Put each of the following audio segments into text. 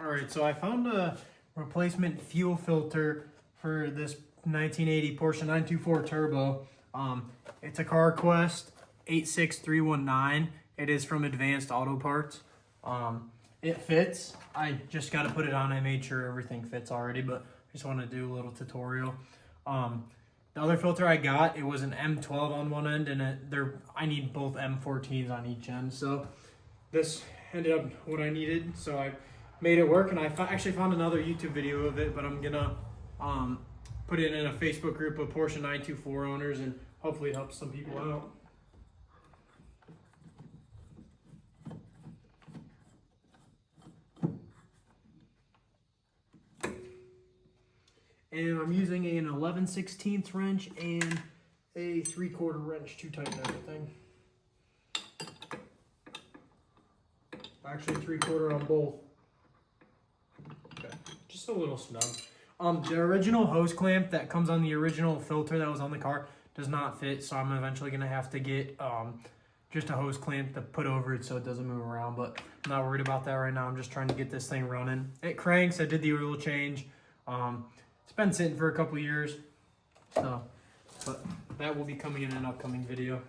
All right, so I found a replacement fuel filter for this 1980 Porsche 924 Turbo. It's a CarQuest 86319. It is from Advanced Auto Parts. It fits. I just got to put it on. I made sure everything fits already, but I just want to do a little tutorial. The other filter I got, it was an M12 on one end, and I need both M14s on each end. So this ended up what I needed. So I made it work, and I actually found another YouTube video of it, but I'm gonna put it in a Facebook group of Porsche 924 owners, and hopefully it helps some people out. And I'm using an 11/16 wrench and a 3/4 wrench to tighten everything. Actually 3/4 on both. Okay, just a little snug. The original hose clamp that comes on the original filter that was on the car does not fit, so I'm eventually gonna have to get just a hose clamp to put over it so it doesn't move around, but I'm not worried about that right now. I'm just trying to get this thing running. It cranks. I did the oil change. It's been sitting for a couple years, so, but that will be coming in an upcoming video.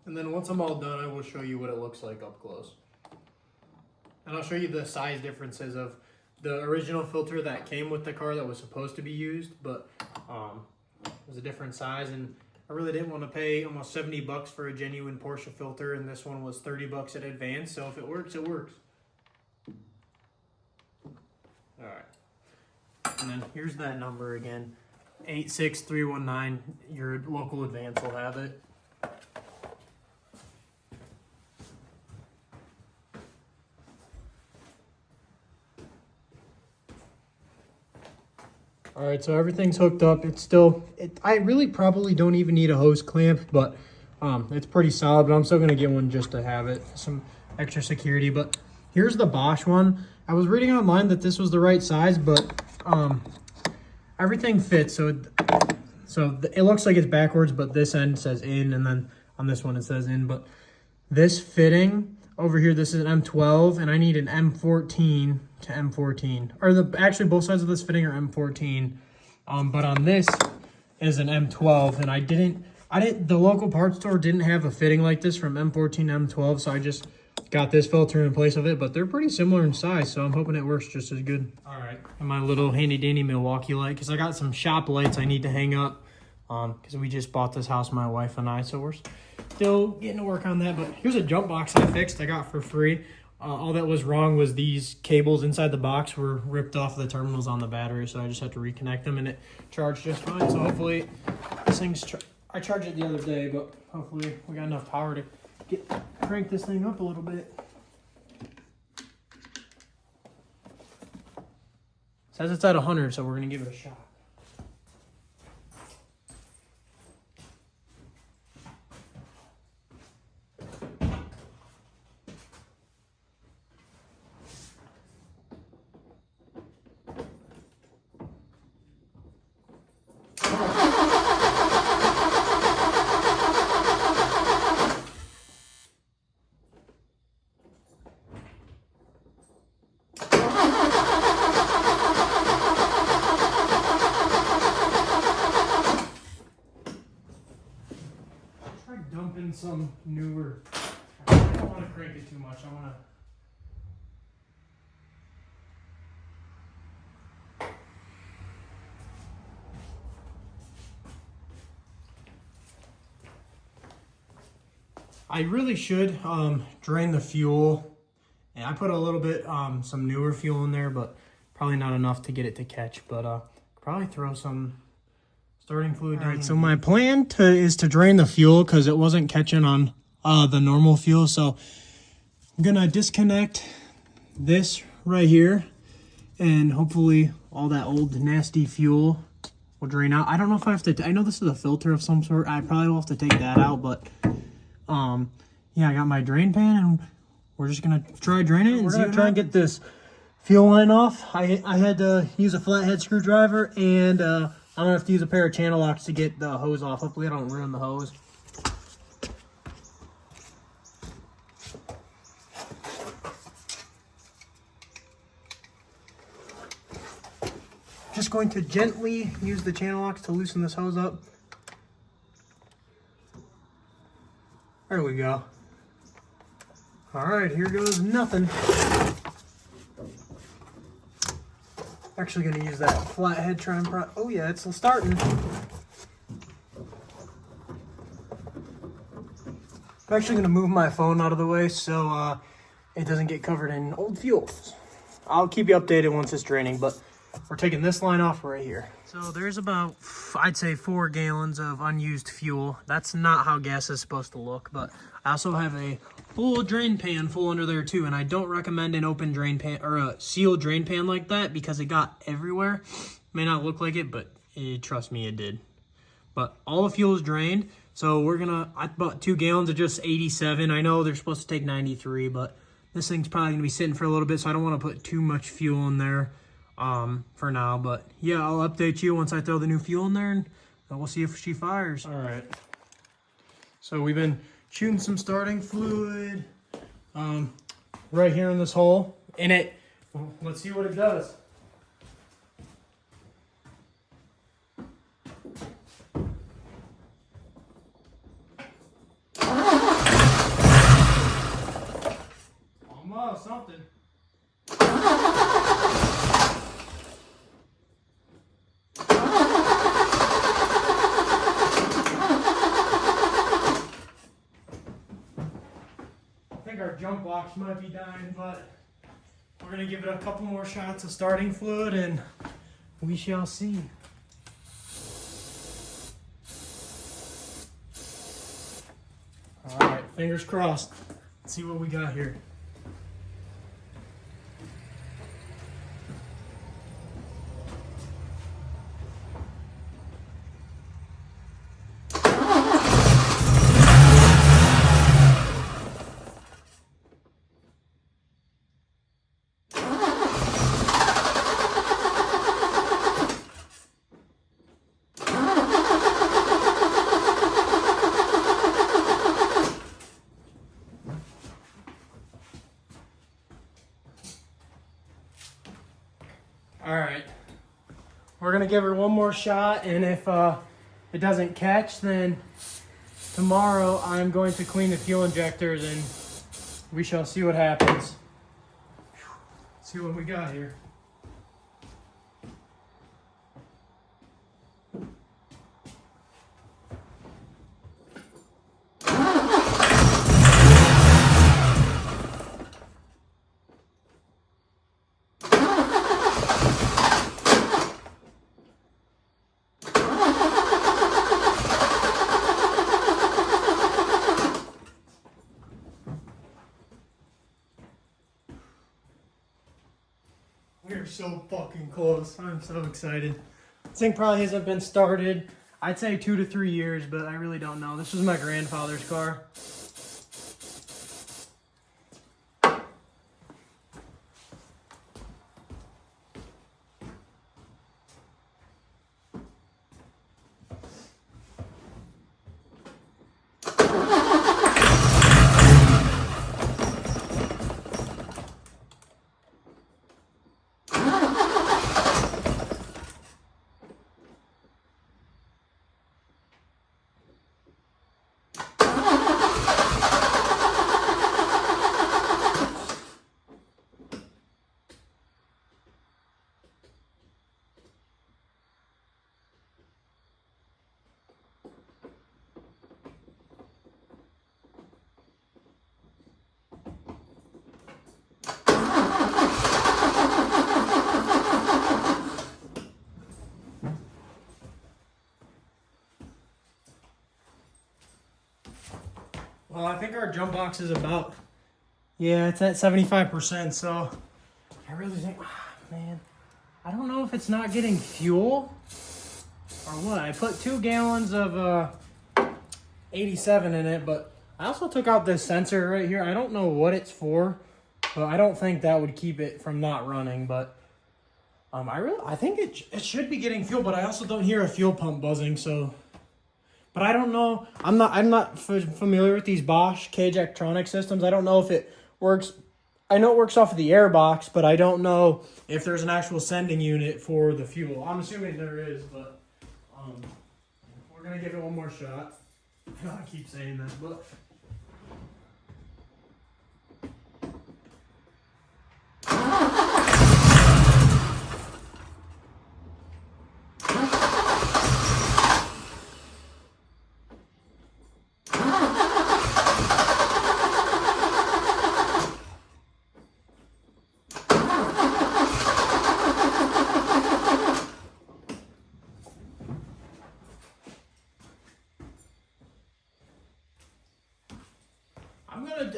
And then once I'm all done, I will show you what it looks like up close. And I'll show you the size differences of the original filter that came with the car that was supposed to be used, but it was a different size, and I really didn't want to pay almost 70 bucks for a genuine Porsche filter, and this one was 30 bucks at Advance, so if it works, it works. All right. And then here's that number again, 86319. Your local Advance will have it. All right, so everything's hooked up. It's still, I really probably don't even need a hose clamp, but it's pretty solid, but I'm still gonna get one just to have it, some extra security. But here's the Bosch one. I was reading online that this was the right size, but everything fits. So it looks like it's backwards, but this end says in, and then on this one it says in. But this fitting over here, this is an M12, and I need an M14 to M14. Or actually both sides of this fitting are M14. But on this is an M12, and the local parts store didn't have a fitting like this from M14 to M12, so I just got this filter in place of it, but they're pretty similar in size, so I'm hoping it works just as good. All right, and my little handy dandy Milwaukee light, because I got some shop lights I need to hang up, because we just bought this house, my wife and I, so we're still getting to work on that. But here's a jump box I fixed, I got for free. All that was wrong was these cables inside the box were ripped off the terminals on the battery, so I just had to reconnect them, and it charged just fine. So hopefully this thing's, I charged it the other day, but hopefully we got enough power to crank this thing up a little bit. It says it's at 100, so we're gonna give it a shot. Dumping some newer. I don't want to crank it too much. I want to. I really should drain the fuel. And I put a little bit some newer fuel in there, but probably not enough to get it to catch. But probably throw some Starting fluid. All right, so my plan is to drain the fuel because it wasn't catching on the normal fuel. So I'm gonna disconnect this right here, and hopefully all that old nasty fuel will drain out. I don't know if I have to. I know this is a filter of some sort. I probably will have to take that out, but yeah, I got my drain pan, and we're just gonna try draining it. We're gonna try and get this fuel line off. I had to use a flathead screwdriver, and I'm gonna have to use a pair of channel locks to get the hose off. Hopefully I don't ruin the hose. Just going to gently use the channel locks to loosen this hose up. There we go. All right, here goes nothing. Actually gonna use that flathead try and oh yeah, it's starting. I'm actually gonna move my phone out of the way so it doesn't get covered in old fuel. I'll keep you updated once it's draining, but we're taking this line off right here. So there's about, I'd say 4 gallons of unused fuel. That's not how gas is supposed to look, but I also have a full drain pan full under there too, and I don't recommend an open drain pan or a sealed drain pan like that because it got everywhere. May not look like it, but trust me, it did. But all the fuel is drained, so I bought 2 gallons of just 87. I know they're supposed to take 93, but this thing's probably gonna be sitting for a little bit, so I don't want to put too much fuel in there for now. But yeah, I'll update you once I throw the new fuel in there, and we'll see if she fires. All right, so we've been shooting some starting fluid right here in this hole, and let's see what it does. Almost something. Our jump box might be dying, but we're gonna give it a couple more shots of starting fluid and we shall see. All right, fingers crossed. Let's see what we got here. All right, we're gonna give her one more shot, and if it doesn't catch, then tomorrow I'm going to clean the fuel injectors and we shall see what happens. Let's see what we got here. We're so fucking close. I'm so excited. This thing probably hasn't been started. I'd say 2 to 3 years, but I really don't know. This was my grandfather's car. Well, I think our jump box is about, yeah, it's at 75%. So I really think, man, I don't know if it's not getting fuel or what. I put 2 gallons of 87 in it, but I also took out this sensor right here. I don't know what it's for, but I don't think that would keep it from not running. But I think it should be getting fuel, but I also don't hear a fuel pump buzzing. So, but I don't know. I'm not familiar with these Bosch cage electronic systems. I don't know if it works. I know it works off of the air box, but I don't know if there's an actual sending unit for the fuel. I'm assuming there is, but we're gonna give it one more shot. I keep saying that, but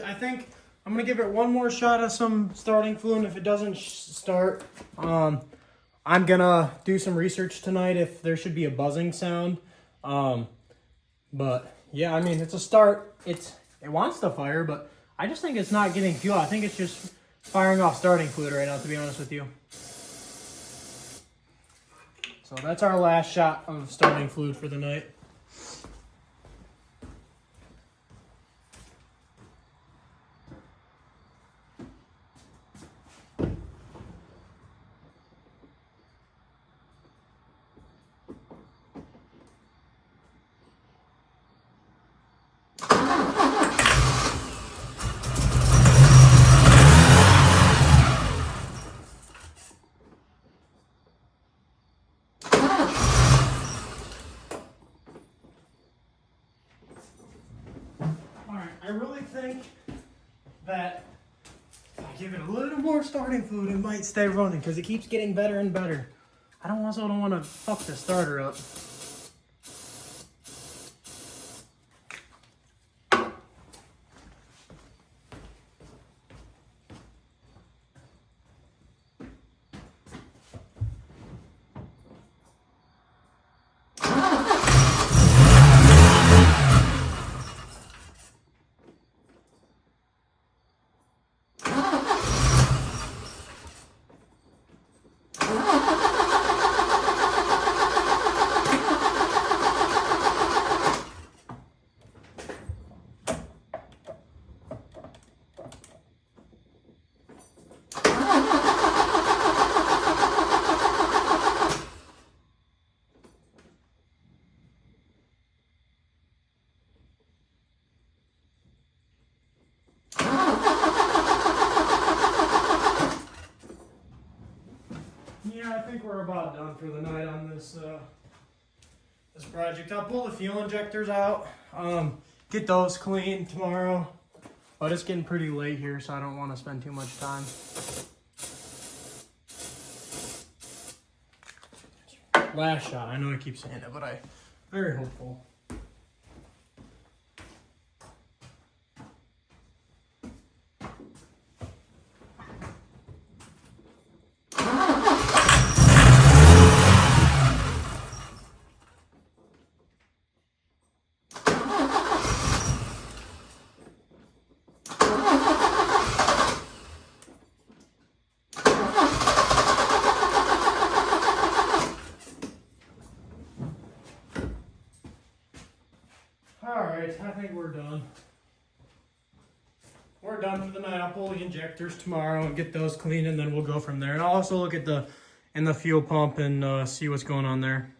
I think I'm gonna give it one more shot of some starting fluid. If it doesn't start, I'm gonna do some research tonight if there should be a buzzing sound. But yeah, I mean, it's a start. It wants to fire, but I just think it's not getting fuel. I think it's just firing off starting fluid right now, to be honest with you. So that's our last shot of starting fluid for the night. I really think that if I give it a little more starting fluid, it might stay running because it keeps getting better and better. I also don't want to fuck the starter up. Yeah, I think we're about done for the night on this this project. I'll pull the fuel injectors out, get those clean tomorrow. But it's getting pretty late here, so I don't want to spend too much time. Last shot. I know I keep saying it, but I'm very hopeful. Alright, I think we're done. We're done for the night. I'll pull the injectors tomorrow and get those clean, and then we'll go from there. And I'll also look at the fuel pump and see what's going on there.